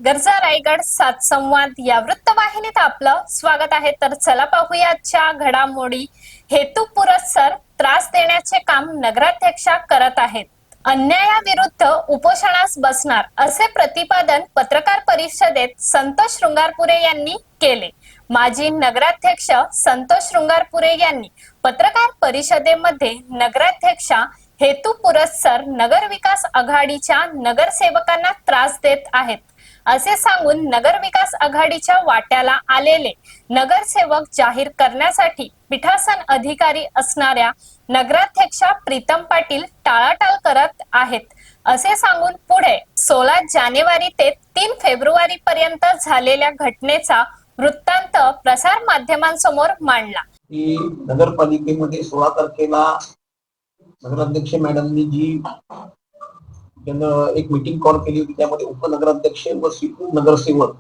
गरजा रायगड सात संवाद या वृत्तवाहिनीत आपलं स्वागत आहे. तर चला पाहूया आजच्या घडामोडी. हेतू पुरस्सर त्रास देण्याचे काम नगराध्यक्षा करत आहेत. अन्यायाविरुद्ध उपोषणास बसणार असे प्रतिपादन पत्रकार परिषदेत संतोष शृंगारपुरे यांनी केले. माजी नगराध्यक्ष संतोष शृंगारपुरे यांनी पत्रकार परिषदेमध्ये नगराध्यक्षा हेतू पुरस्सर नगर विकास आघाडीच्या नगरसेवकांना त्रास देत आहेत असे सांगून नगर विकास आघाडीच्या वाट्याला आलेले नगरसेवक जाहीर करण्यासाठी पीठासन अधिकारी असणाऱ्या नगराध्यक्षा प्रीतम पाटील टाळाटाळ करत आहेत असे सांगून पुढे 16 जानेवारी ते 3 फेब्रुवारी पर्यंत झालेल्या घटनेचा वृत्तांत प्रसार माध्यमांसमोर मांडला. नगरपालिकेमध्ये 16 तारखेला नगराध्यक्ष मॅडमनी जी एक मीटिंग कॉल केली होती, त्यामध्ये उपनगराध्यक्ष व स्वीकृत नगरसेवक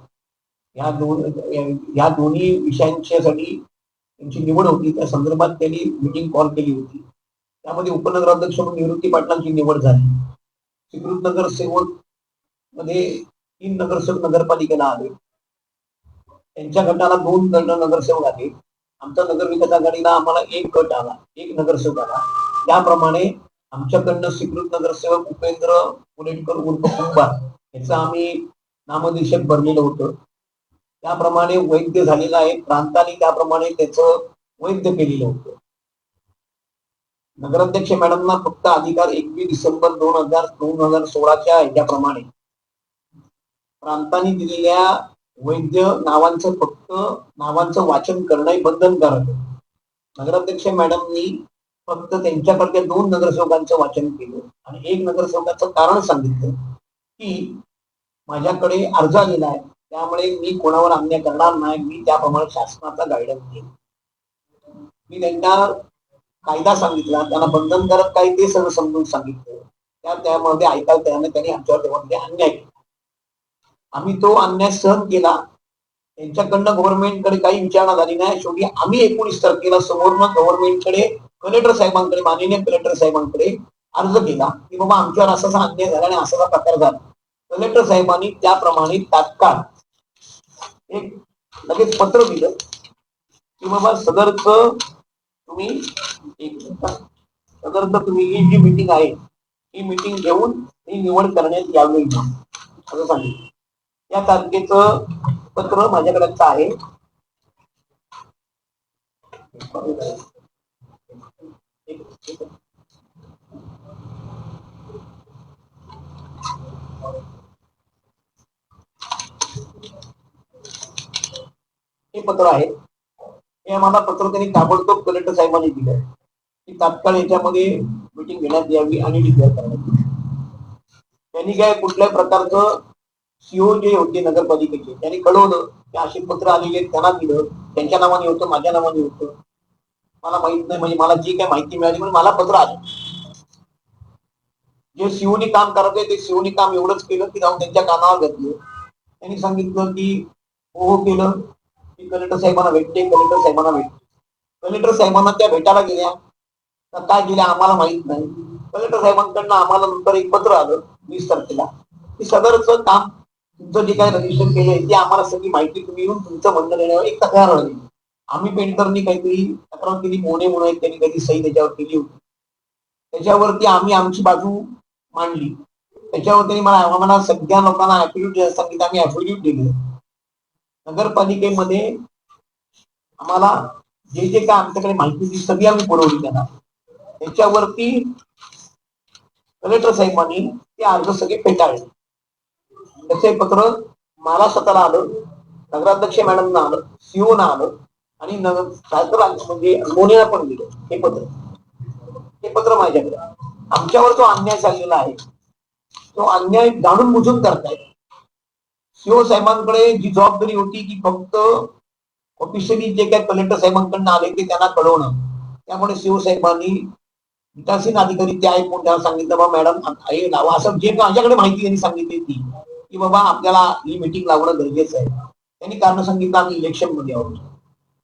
या दोन्ही विषयांसाठी त्यांची निवड होती. त्या संदर्भात त्यांनी मीटिंग कॉल केली होती. त्यामध्ये उपनगराध्यक्ष म्हणून निवृत्ती पाटलांची निवड झाली. स्वीकृत नगरसेवक मध्ये 3 नगरसेवक नगरपालिकेला आले. त्यांच्या गटाला 2 नगरसेवक आले. आमच्या नगर विकास आघाडीला आम्हाला 1 गट आला, 1 नगरसेवक आला. त्याप्रमाणे आमच्याकडनं स्वीकृत नगरसेवक उपेंद्र पुलेटकर उर्फ कुंभार याचं आम्ही नामनिर्देशन भरलेलं होतं. त्याप्रमाणे वैद्य झालेलं आहे. प्रांताने त्याप्रमाणे त्याचं वैद्य केलेलं होतं. नगराध्यक्ष मॅडमना फक्त अधिकार 21 डिसेंबर 2016च्या ह्याच्याप्रमाणे प्रांताने दिलेल्या वैद्य नावांचं वाचन करणं बंधनकारक आहे. नगराध्यक्ष मॅडमनी फक्त त्यांच्याकडच्या 2 नगरसेवकांचं वाचन केलं आणि 1 नगरसेवकाचं कारण सांगितलं की माझ्याकडे अर्ज आलेला आहे, त्यामुळे मी कोणावर अन्याय करणार नाही, मी त्याप्रमाणे शासनाचा गायडन्स देईन. मी त्यांना कायदा सांगितला, त्यांना बंधनकारक काय ते सगळं समजून सांगितलं. त्यामध्ये ऐकायला त्यांनी आमच्यावर तेव्हा अन्याय केला. आम्ही तो अन्याय सहन केला. त्यांच्याकडनं गव्हर्नमेंटकडे काही विचारणा झाली नाही. शेवटी आम्ही 19 तारखेला समोरनं गव्हर्नमेंटकडे कलेक्टर साहेबांकडे, माननीय कलेक्टर साहेबांकडे अर्ज केला की बाबा आमच्यावर असा अन्याय झाला आणि असा प्रकार झाला. कलेक्टर साहेबांनी त्याप्रमाणे तात्काळ एक लगेच पत्र दिलं की बाबा सदरच तुम्ही ही जी मीटिंग आहे ही मीटिंग घेऊन ही निवड करण्यात यावी असं सांगितलं. या तारखेचं पत्र माझ्याकडे आहे. हे पत्र आहे. हे आम्हाला पत्र त्यांनी ताबडतोब कलेक्टर साहेबांनी दिलंय की तात्काळ याच्यामध्ये मीटिंग घेण्यात यावी आणि डिक्लेअर करण्यात यावी. त्यांनी काय कुठल्याही प्रकारचं सीओ जे होते नगरपालिकेचे त्यांनी कळवलं की असे पत्र आलेले त्यांना दिलं. त्यांच्या नावाने होतं, माझ्या नावाने होतं, मला माहित नाही. म्हणजे मला जी काय माहिती मिळाली म्हणजे मला पत्र आलं. जे सीओनी काम करत आहे ते सीओनी काम एवढंच केलं की जाऊन त्यांच्या कानावर घातलं. त्यांनी सांगितलं की हो केलं की कलेक्टर साहेबांना भेटते. कलेक्टर साहेबांना त्या भेटायला गेल्या तर काय केल्या आम्हाला माहित नाही. कलेक्टर साहेबांकडनं आम्हाला नंतर एक पत्र आलं 20 तारखेला की सदरचं काम तुमचं जे काय रजिस्टर केलंय ते आम्हाला सगळी माहिती तुम्ही येऊन तुमचं म्हणणं देण्यावर एक तक्रार आली. आम्ही पेंटरनी काहीतरी तक्रार केली, मोने म्हणून त्यांनी काहीतरी सही त्याच्यावर केली होती. त्याच्यावरती आम्ही आमची बाजू मांडली. त्याच्यावर त्यांनी आम्हाला सगळ्या लोकांना ऍफिडेव्हिट सांगितलं. आम्ही ऍफिडेव्हिट दिले. नगरपालिकेमध्ये आम्हाला जे जे काय आमच्याकडे माहिती ती सगळी आम्ही पुरवली त्यांना. त्याच्यावरती कलेक्टर साहेबांनी ते अर्ज सगळे फेटाळले. त्याचे पत्र मला स्वतःला आलं, नगराध्यक्ष मॅडमना आलं, सीओ ना आलं आणि म्हणजे मोनेला पण दिलं. हे पत्र माझ्याकडे. आमच्यावर जो अन्याय झालेला आहे तो अन्याय जाणून बुजून करतायत. सीओ साहेबांकडे जी जबाबदारी होती की फक्त ऑफिशियली जे काही कलेक्टर साहेबांकडून आले ते त्यांना कळवणं, त्यामुळे सीओ साहेबांनी विकासीन अधिकारी ते ऐकून त्याला सांगितलं बाबा मॅडम हे लावा. असं जे माझ्याकडे माहिती त्यांनी सांगितली ती की बाबा आपल्याला ही मीटिंग लावणं गरजेचं आहे. त्यांनी कारण सांगितलं आम्ही इलेक्शन मध्ये आहोत.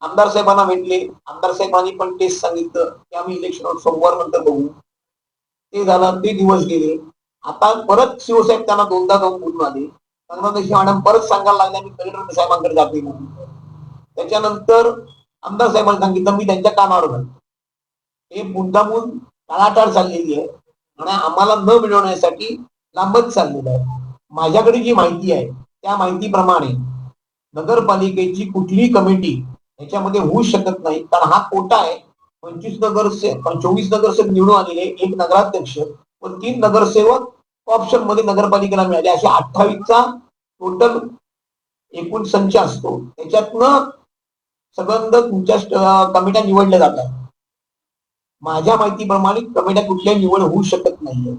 आमदार साहेबांना भेटले. आमदार साहेबांनी पण तेच सांगितलं की आम्ही इलेक्शन सोमवार नंतर बघू. ते झालं, ते दिवस गेले. आता परत शिवसाहेब त्यांना 2दा जाऊन बोलून आले नगराध्यक्ष मॅडम परत सांगायला लागल्या मी कलेक्टर साहेबांकडे जाते म्हणून. त्याच्यानंतर आमदार साहेबांनी सांगितलं मी त्यांच्या कामावर जातो. हे मुद्दामून टाळाटाळ चाललेली आहे आणि आम्हाला न मिळवण्यासाठी लांबच चाललेलं आहे. माझ्याकडे जी माहिती आहे त्या माहितीप्रमाणे नगरपालिकेची कुठलीही कमिटी याच्यामध्ये होऊ शकत नाही, कारण हा कोटा आहे. 24 नगरसेवक निवडून आलेले, एक नगराध्यक्ष व 3 नगरसेवक ऑप्शन मध्ये नगरपालिकेला मिळाले, असे 28चा टोटल एकूण संच असतो. त्याच्यातनं सगळं तुमच्या कमिट्या निवडल्या जातात. माझ्या माहितीप्रमाणे कमिट्या कुठल्या निवड होऊ शकत नाहीये.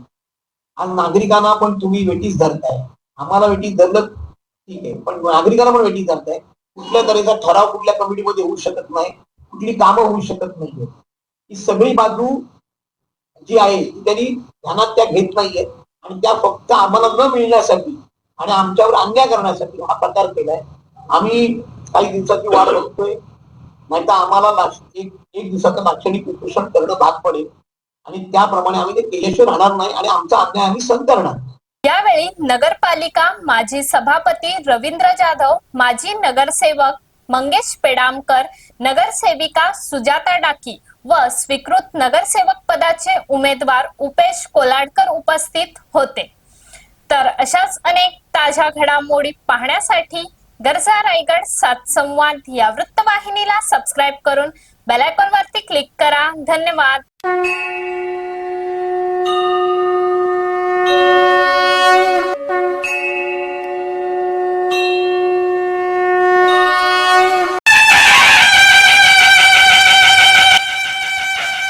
आज नागरिकांना पण तुम्ही वेटीस धरताय, आम्हाला वेटीस धरलं ठीक आहे, पण नागरिकांना पण वेटीस धरताय. कुठल्या तऱ्हेचा ठराव कुठल्या कमिटीमध्ये होऊ शकत नाही, कुठली कामं होऊ शकत नाहीये. ही सगळी बाजू जी आहे ती त्यांनी ध्यानात त्या घेत नाहीये आणि त्या फक्त आम्हाला न मिळण्यासाठी आणि आमच्यावर अन्याय करण्यासाठी हा प्रकार केलाय. आम्ही काही दिवसाची वाट बघतोय, नाही तर आम्हाला एक दिवसाचं लाक्षणिक उपोषण करणं भाग पडेल आणि त्याप्रमाणे आम्ही ते केल्याशिवाय राहणार नाही आणि आमचा अन्याय आम्ही सहन करणार. यावेळी नगरपालिका माजी सभापती रवींद्र जाधव, माजी नगरसेवक मंगेश पेडामकर, नगरसेविका सुजाता डाकी व स्वीकृत नगरसेवक पदाचे उमेदवार उपेश कोलाडकर उपस्थित होते. तर अशाच अनेक ताज्या घडामोडी पाहण्यासाठी गरजा रायगड 7 संवाद या वृत्तवाहिनीला सबस्क्राईब करून बेल आयकॉन वरती क्लिक करा. धन्यवाद.